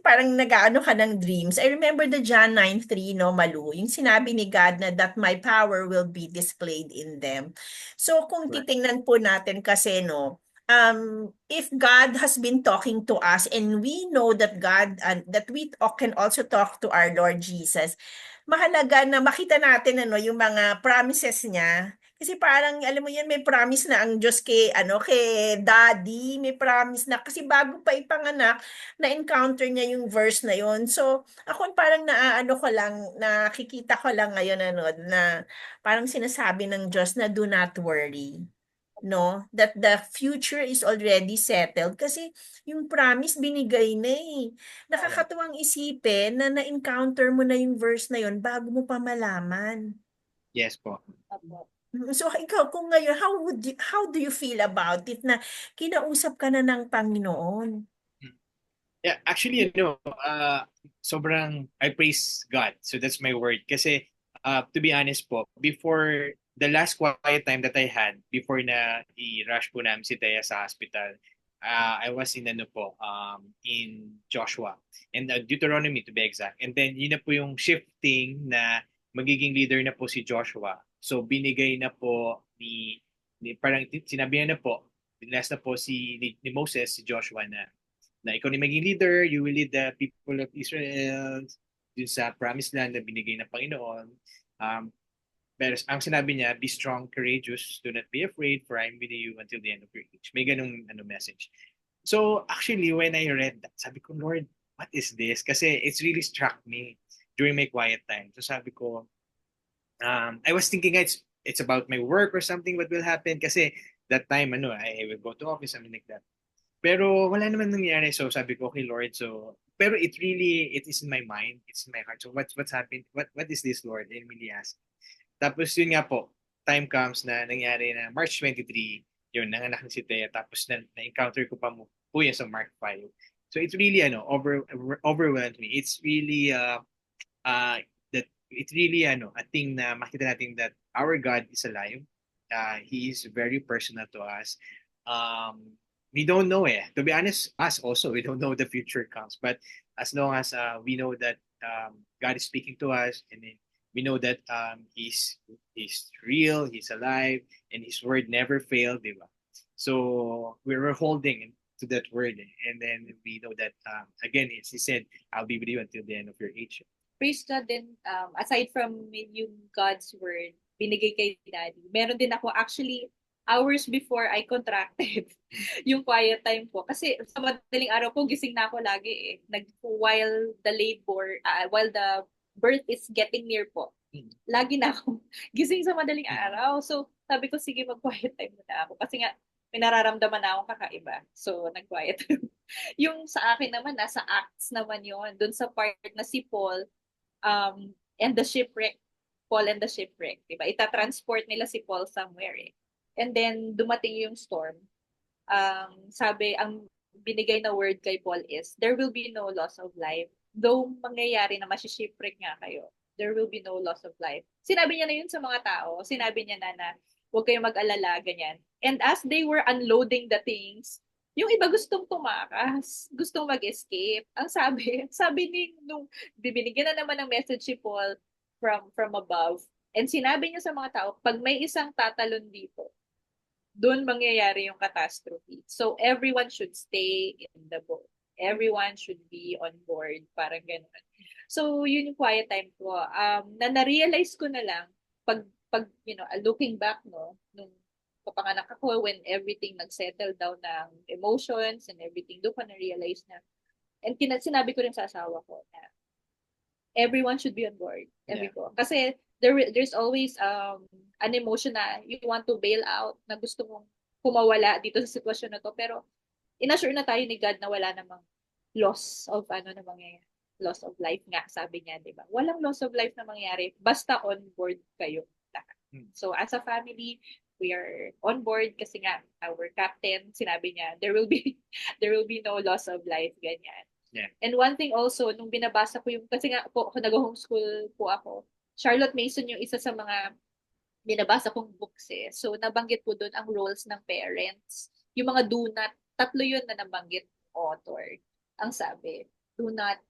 Speaker 1: parang nag-aano ka ng dreams, I remember the John 9:3, no, Malu, yung sinabi ni God na that my power will be displayed in them. So, kung
Speaker 3: Right.
Speaker 1: titingnan po natin kasi, if God has been talking to us and we know that that we can also talk to our Lord Jesus, mahalaga na makita natin yung mga promises niya. Kasi parang, alam mo yan, may promise na ang Diyos kay Daddy, may promise na, kasi bago pa ipanganak, na-encounter niya yung verse na yon. So, ako parang nakikita ko lang ngayon, na parang sinasabi ng Diyos na do not worry. No? That the future is already settled. Kasi yung promise binigay na eh. Nakakatuwang isipin na na-encounter mo na yung verse na yon bago mo pa malaman.
Speaker 3: Yes po.
Speaker 1: So ikaw kung ngayon how do you feel about it na kinausap ka na ng Panginoon?
Speaker 3: Yeah, actually, sobrang I praise God. So that's my word. Kasi, to be honest po, before the last quiet time that I had, before na i-rush po namin si Thea sa hospital, I was in in Joshua and Deuteronomy to be exact. And then yun na po yung shifting na magiging leader na po si Joshua. So binigay na po ni parang sinabihan na po, binlas na po ni Moses, si Joshua na ikaw ni maging leader, you will lead the people of Israel dun sa promised land na binigay ng Panginoon. Pero ang sinabi niya, be strong, courageous, do not be afraid, for I am with you until the end of your age. May ganung message. So actually, when I read that, sabi ko, Lord, what is this? Kasi it's really struck me during my quiet time. So sabi ko, I was thinking it's about my work or something, what will happen? Kasi that time, I will go to office, something like that. Pero wala naman nangyari. So sabi ko, okay, Lord. So, pero it is in my mind. It's in my heart. So what's happened? What is this, Lord? And really ask. Tapos yun nga po, time comes na nangyari na March 23, yun, nanganak na si Thea. Tapos na-encounter ko pa po yan sa Mark 5. So it's really, overwhelmed me. It's really, it's really, a thing na makita natin that our God is alive. He is very personal to us. We don't know To be honest, us also, we don't know the future comes. But as long as we know that God is speaking to us, and we know that He's real, He's alive, and His word never failed, diba? So we're holding to that word. And then we know that, again, he said, I'll be with you until the end of your age.
Speaker 4: Praise God din, aside from yung God's word, binigay kay Daddy, meron din ako actually, hours before I contracted yung quiet time ko. Kasi sa madaling araw po, gising na ako lagi eh. While the labor, while the birth is getting near po, lagi na ako gising sa madaling araw. So, sabi ko, sige, mag-quiet time muna ako. Kasi nga, may nararamdaman na akong kakaiba. So, nag-quiet time. Yung sa akin naman, nasa Acts naman yon. Doon sa part na si Paul and the shipwreck. Paul and the shipwreck. Diba? Ita-transport nila si Paul somewhere eh. And then, dumating yung storm. Sabi, ang binigay na word kay Paul is, there will be no loss of life. Though mangyayari na masishipwreck nga kayo, there will be no loss of life. Sinabi niya na yun sa mga tao. Sinabi niya na huwag kayong mag-alala, ganyan. And as they were unloading the things, yung iba gustong tumakas, gustong mag-escape. Ang sabi ni nung binigyan na naman ng message si Paul from above. And sinabi niya sa mga tao, pag may isang tatalon dito, doon mangyayari yung catastrophe. So everyone should stay in the boat. Everyone should be on board. Parang gano'n. So yun yung quiet time ko. Na-realize ko na lang pag looking back no, nung kapanganak ako, when everything nag-settle down ng emotions and everything, doon ko na-realize na, and sinabi ko rin sa asawa ko na everyone should be on board. Kasi there's always an emotion na you want to bail out, na gusto mong kumawala dito sa sitwasyon na to, pero inassure na tayo ni God na wala namang loss of na mangyayari. Loss of life nga, sabi niya, di ba? Walang loss of life na mangyayari, basta on board kayo lahat. So as a family, we are on board kasi nga our captain, sinabi niya, there will be no loss of life, ganyan.
Speaker 3: Yeah.
Speaker 4: And one thing also, nung binabasa ko yung, kasi nga po, nag-homeschool po ako, Charlotte Mason yung isa sa mga binabasa kong books eh. So nabanggit po doon ang roles ng parents. Yung mga do not, tatlo yun na nabanggit author. Ang sabi, do not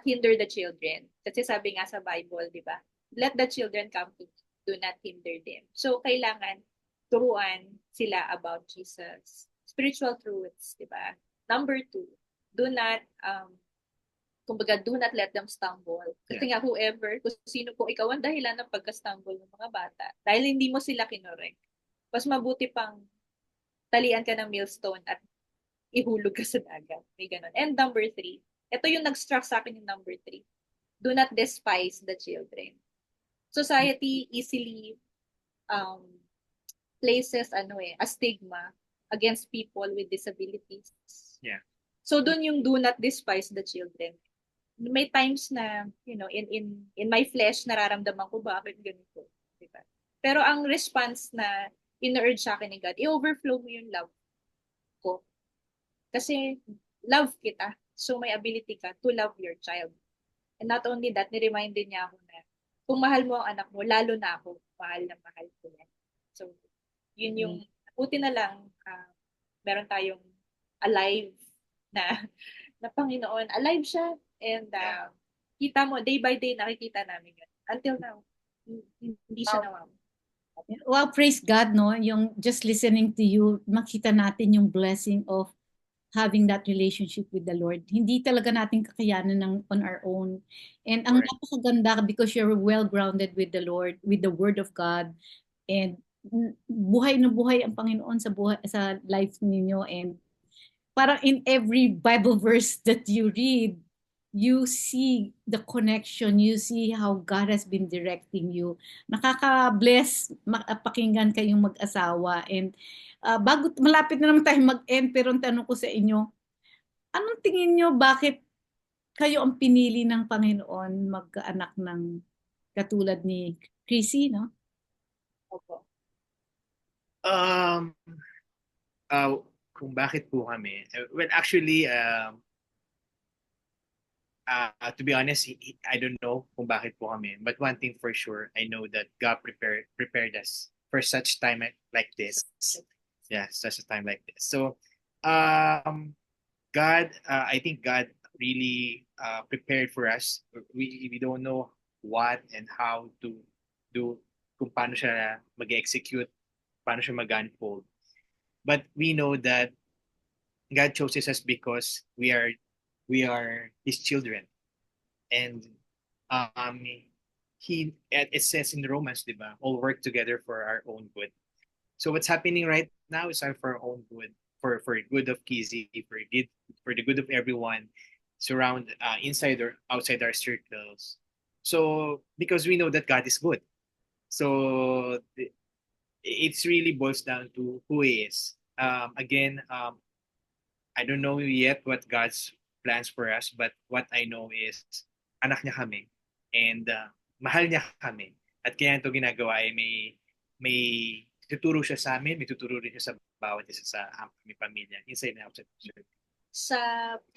Speaker 4: hinder the children. Kasi sabi nga sa Bible, di ba? Let the children come to me. Do not hinder them. So, kailangan turuan sila about Jesus. Spiritual truths, di ba? Number 2, do not, do not let them stumble. Kasi nga, whoever, kung sino po ikaw ang dahilan ng pagka-stumble ng mga bata, dahil hindi mo sila kinorek, mas mabuti pang talian ka ng millstone at ihulog ka sa dagat. May ganun. And number 3, ito yung nag-struck sa akin yung number 3. Do not despise the children. Society easily places a stigma against people with disabilities.
Speaker 3: Yeah.
Speaker 4: So doon yung do not despise the children. May times na, in my flesh, nararamdaman ko bakit ganito. Diba? Pero ang response na in-urge sa akin ni God, i-overflow mo yung love ko. Kasi love kita. So may ability ka to love your child. And not only that, ni-remind din niya ako na kung mahal mo ang anak mo, lalo na ako, mahal na mahal ko yan. So, yun yung, buti na lang, meron tayong alive na Panginoon. Alive siya. And kita mo, day by day, nakikita namin yun. Until now, hindi siya nawawala.
Speaker 2: Well, praise God, no? Yung just listening to you, makita natin yung blessing of having that relationship with the Lord. Hindi talaga natin kakayanan on our own. And ang napakaganda because you're well-grounded with the Lord, with the Word of God. And buhay na buhay ang Panginoon sa life ninyo. And parang in every Bible verse that you read, you see the connection, you see how God has been directing you. Nakaka-bless pakinggan kayong mag-asawa. And bago malapit na naman tayo mag-end, pero ang tanong ko sa inyo, anong tingin nyo, bakit kayo ang pinili ng Panginoon magkaanak ng katulad ni Chrissy, no?
Speaker 4: Opo.
Speaker 3: Kung bakit po kami, well actually, to be honest, I don't know kung bakit po kami. But one thing for sure, I know that God prepared us for such time like this. Yeah, such a time like this. So, God, I think God really prepared for us. We don't know what and how to do, kung paano siya mag-execute, paano siya mag-unfold. But we know that God chooses us because we are His children, and um, it says in Romans, diba, all work together for our own good. So what's happening right now is for our own good, for the good of Kizzy, for the good of everyone surround inside or outside our circles. So because we know that God is good, so it's really boils down to who He is. Again, I don't know yet what God's plans for us, but what I know is anak niya kami, and mahal niya kami. At kaya ito ginagawa ay may tuturo siya sa amin, may tuturo rin siya sa bawat isa sa aming pamilya, inside and outside the church.
Speaker 4: Sa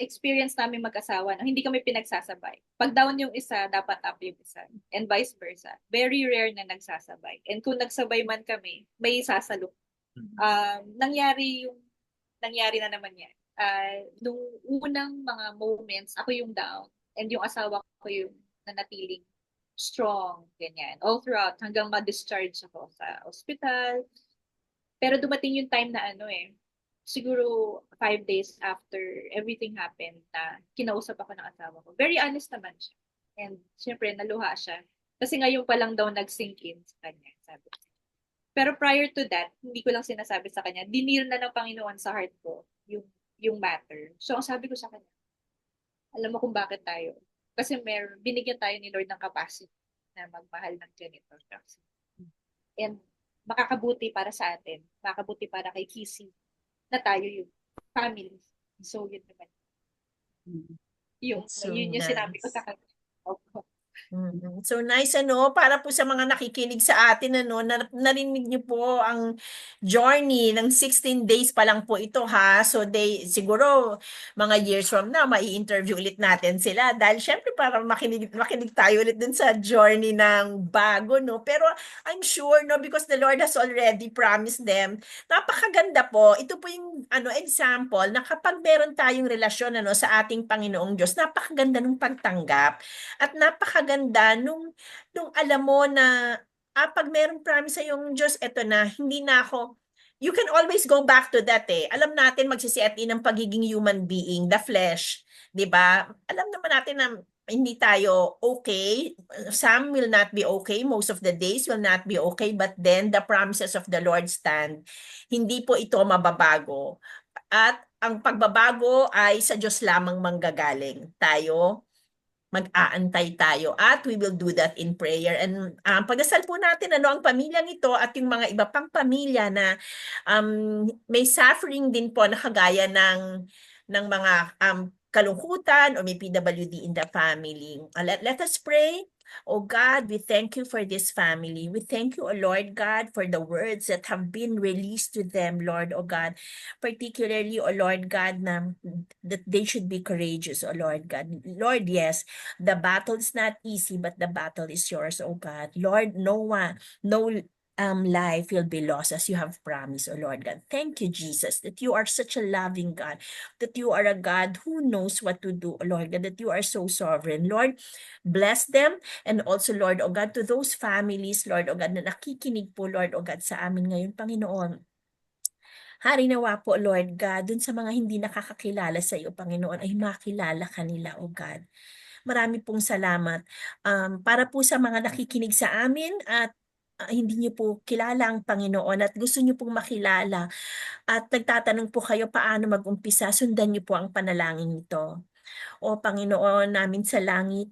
Speaker 4: experience namin mag-asawa, no, hindi kami pinagsasabay. Pag down yung isa, dapat up yung isa. And vice versa. Very rare na nagsasabay. And kung nagsabay man kami, may sasalok. Nangyari na naman yan. Nung unang mga moments, ako yung down. And yung asawa ko yung nanatiling strong, ganyan. All throughout, hanggang ma-discharge ako sa hospital. Pero dumating yung time na siguro 5 days after everything happened na kinausap ako ng asawa ko. Very honest naman siya. And syempre, naluha siya. Kasi ngayon pa lang daw nag-sink in sa kanya, sabi ko. Pero prior to that, hindi ko lang sinasabi sa kanya, dinil na ng Panginoon sa heart ko yung matter. So, ang sabi ko sa kanya, alam mo kung bakit tayo. Kasi binigyan tayo ni Lord ng capacity na magmahal ng ganito. And makakabuti para sa atin, makakabuti para kay Kizzy, na tayo yung family. So, yun naman. Yun yung sinabi ko sa kanya. Okay.
Speaker 1: So nice para po sa mga nakikinig sa atin narinig niyo po ang journey ng 16 days pa lang po ito so siguro mga years from now mai-interview ulit natin sila dahil syempre para makinig tayo ulit dun sa journey ng bago pero I'm sure because the Lord has already promised them, napakaganda po. Ito po yung example na kapag meron tayong relasyon sa ating Panginoong Diyos, napakaganda ng pagtanggap at napakaganda nung alam mo na pag merong promise sa yung Diyos, eto na, hindi na ako, you can always go back to that Alam natin magsiset in ng pagiging human being, the flesh, di ba? Alam naman natin na hindi tayo okay. Some will not be okay. Most of the days will not be okay. But then the promises of the Lord stand. Hindi po ito mababago. At ang pagbabago ay sa Diyos lamang manggagaling. Tayo, mag-aantay tayo at we will do that in prayer. And pagdasal po natin ang pamilyang ito at yung mga iba pang pamilya na may suffering din po na kagaya ng mga kalungkutan o may PWD in the family. Let us pray. Oh God, we thank you for this family. We thank you, oh Lord God, for the words that have been released to them, Lord, oh God. Particularly, oh Lord God, that they should be courageous, oh Lord God. Lord, yes, the battle is not easy, but the battle is yours, oh God. Lord, no life will be lost as you have promised, oh Lord God. Thank you, Jesus, that you are such a loving God, that you are a God who knows what to do, oh Lord God, that you are so sovereign. Lord, bless them, and also, Lord, oh God, to those families, Lord, oh God, na nakikinig po, Lord, oh God, sa amin ngayon, Panginoon. Hari nawa po, Lord God, dun sa mga hindi nakakakilala sa iyo, Panginoon, ay makilala kanila, oh God. Marami pong salamat. Para po sa mga nakikinig sa amin at hindi niyo po kilala ang Panginoon at gusto niyo pong makilala at nagtatanong po kayo paano mag-umpisa, sundan niyo po ang panalangin nito. O Panginoon namin sa langit,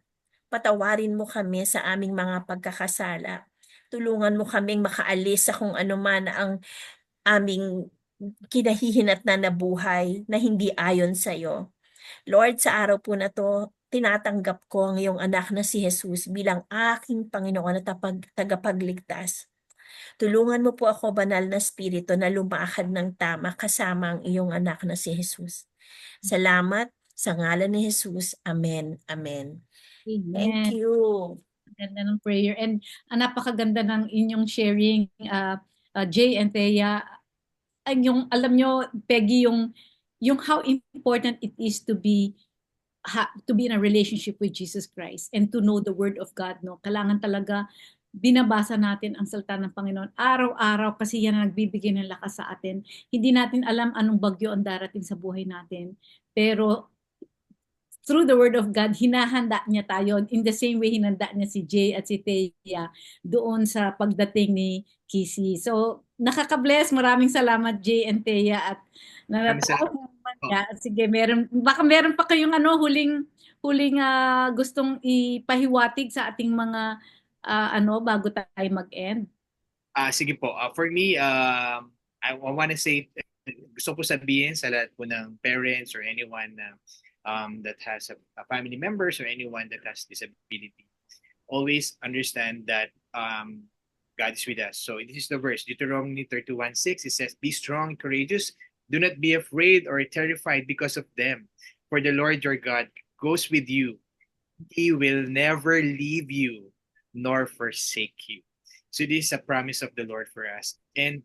Speaker 1: patawarin mo kami sa aming mga pagkakasala. Tulungan mo kaming makaalis sa kung ano man ang aming kinahihinatnan na buhay na hindi ayon sa iyo. Lord, sa araw po na to, tinatanggap ko ang iyong anak na si Jesus bilang aking Panginoon at tagapagligtas. Tulungan mo po ako, banal na spirito, na lumakad ng tama kasama ang iyong anak na si Jesus. Salamat sa ngalan ni Jesus. Amen. Amen.
Speaker 2: Amen.
Speaker 1: Thank you.
Speaker 2: Ganda ng prayer. And napakaganda ng inyong sharing, Jay and Thea. Alam nyo, Peggy, yung how important it is to be in a relationship with Jesus Christ and to know the Word of God. Kailangan talaga binabasa natin ang salita ng Panginoon araw-araw kasi yan ang nagbibigay ng lakas sa atin. Hindi natin alam anong bagyo ang darating sa buhay natin. Pero through the Word of God, hinahanda niya tayo in the same way hinanda niya si Jay at si Thea doon sa pagdating ni Kisi. So, nakaka-bless. Maraming salamat Jay and Thea at
Speaker 3: Maraming salamat
Speaker 2: naman
Speaker 3: po.
Speaker 2: niya. Sige, baka meron pa kayong huling gustong ipahiwatig sa ating mga bago tayo mag-end.
Speaker 3: Sige po. For me, I want to say, gusto ko sabihin sa lahat po ng parents or anyone na that has a family members or anyone that has disability. Always understand that God is with us. So this is the verse, Deuteronomy 31:6. It says, "Be strong and courageous. Do not be afraid or terrified because of them. For the Lord your God goes with you. He will never leave you nor forsake you." So this is a promise of the Lord for us. And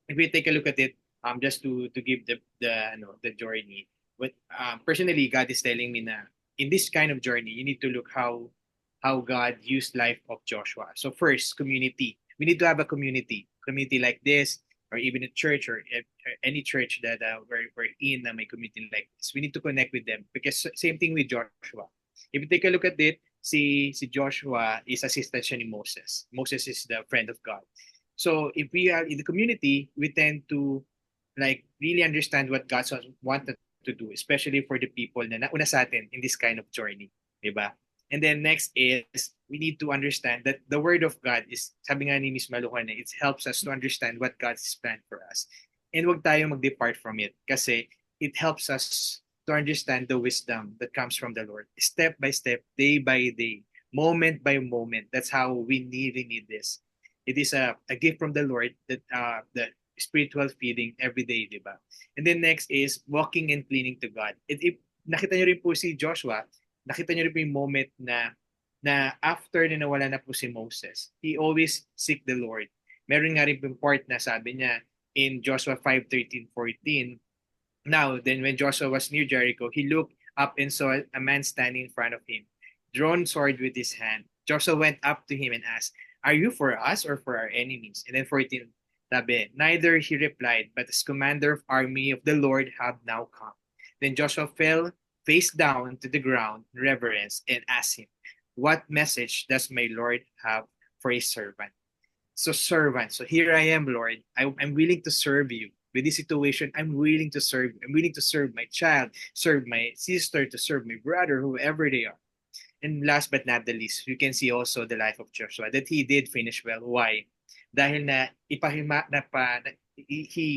Speaker 3: if we take a look at it, just to give the journey. But personally, God is telling me na in this kind of journey, you need to look how God used life of Joshua. So first, community. We need to have a community like this, or even a church or any church that we're in na may community like this. We need to connect with them because same thing with Joshua. If you take a look at it, si Joshua is assistant siya ni Moses. Moses is the friend of God. So if we are in the community, we tend to like really understand what God wanted to do, especially for the people na nauna sa atin in this kind of journey, di ba? And then next is we need to understand that the Word of God is, sabi nga ni Miss Maluhan, it helps us to understand what God's plan for us. And wag tayo mag-depart from it kasi it helps us to understand the wisdom that comes from the Lord. Step by step, day by day, moment by moment. That's how we really need this. It is a gift from the Lord that spiritual feeding every day, di ba? And then next is walking and clinging to God. If nakita niyo rin po si Joshua, nakita niyo rin po yung moment na after na nawala na po si Moses, he always seek the Lord. Meron nga rin po part na sabi niya in Joshua 5:13-14, now, then when Joshua was near Jericho, he looked up and saw a man standing in front of him, drawn sword with his hand. Joshua went up to him and asked, "Are you for us or for our enemies?" And then 14, sabi, neither, he replied, but as commander of army of the Lord have now come. Then Joshua fell face down to the ground in reverence and asked him, "What message does my Lord have for his servant?" So servant, so here I am, Lord. I'm willing to serve you. With this situation, I'm willing to serve. I'm willing to serve my child, serve my sister, to serve my brother, whoever they are. And last but not the least, you can see also the life of Joshua, that he did finish well. Why? Dahil na he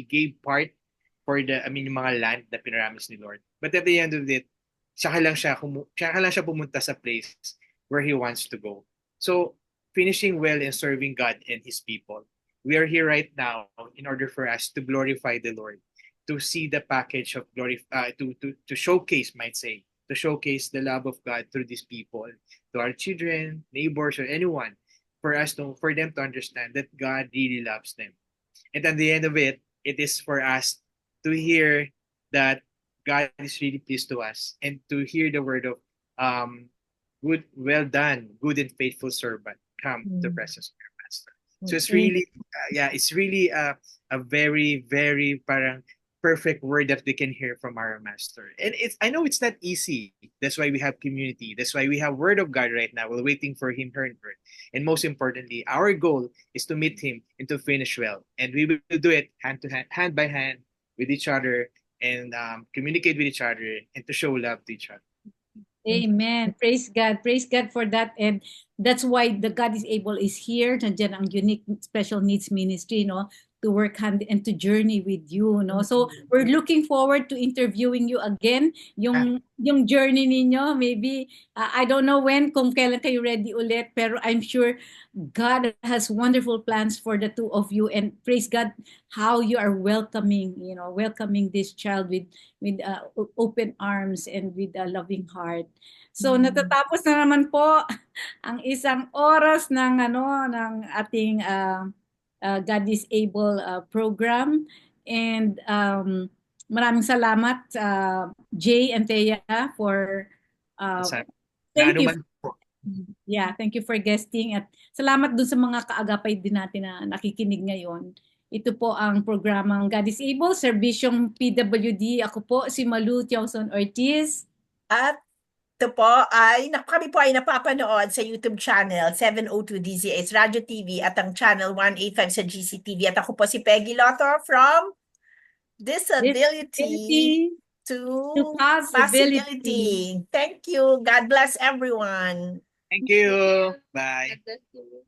Speaker 3: gave part for yung mga land na pinaramis ni Lord. But at the end of it, saka lang siya pumunta sa place where he wants to go. So, finishing well and serving God and His people. We are here right now in order for us to glorify the Lord, to see the package of glory, to showcase, to showcase the love of God through these people, to our children, neighbors, or anyone, for them to understand that God really loves them. And at the end of it, it is for us to hear that God is really pleased to us and to hear the word of good, well done, good and faithful servant, come to the presence of your master. So it's really, it's really a very, very parang perfect word that we can hear from our master. And I know it's not easy. That's why we have community. That's why we have word of God right now. We're waiting for him, her word. And most importantly, our goal is to meet him and to finish well. And we will do it hand to hand, hand by hand with each other, and communicate with each other and to show love to each other.
Speaker 2: Amen. Praise God. Praise God for that. And that's why the God is able is here. Nandiyan ang unique special needs ministry, no? To work hand and to journey with you, no? So we're looking forward to interviewing you again. Yung journey ninyo, maybe I don't know kung kailan kayo ready ulit, pero I'm sure God has wonderful plans for the two of you, and praise God how you are welcoming this child with open arms and with a loving heart. So natatapos na naman po ang isang oras ng ating God is Able program, and maraming salamat Jay and Thea for thank you. Yeah, thank you for guesting at salamat dun sa mga kaagapay din natin na nakikinig ngayon. Ito po ang programang God is Able, Serbisyong PWD. Ako po si Malu Tiongson Ortiz.
Speaker 1: At ito po kami po ay napapanood sa YouTube channel 702 DZS Radio TV at ang channel 185 sa GCTV. At ako po si Peggy Lotto from Disability
Speaker 2: To
Speaker 1: to
Speaker 2: possibility.
Speaker 1: Possibility. Thank you. God bless everyone.
Speaker 3: Thank you. Bye.
Speaker 4: God bless you.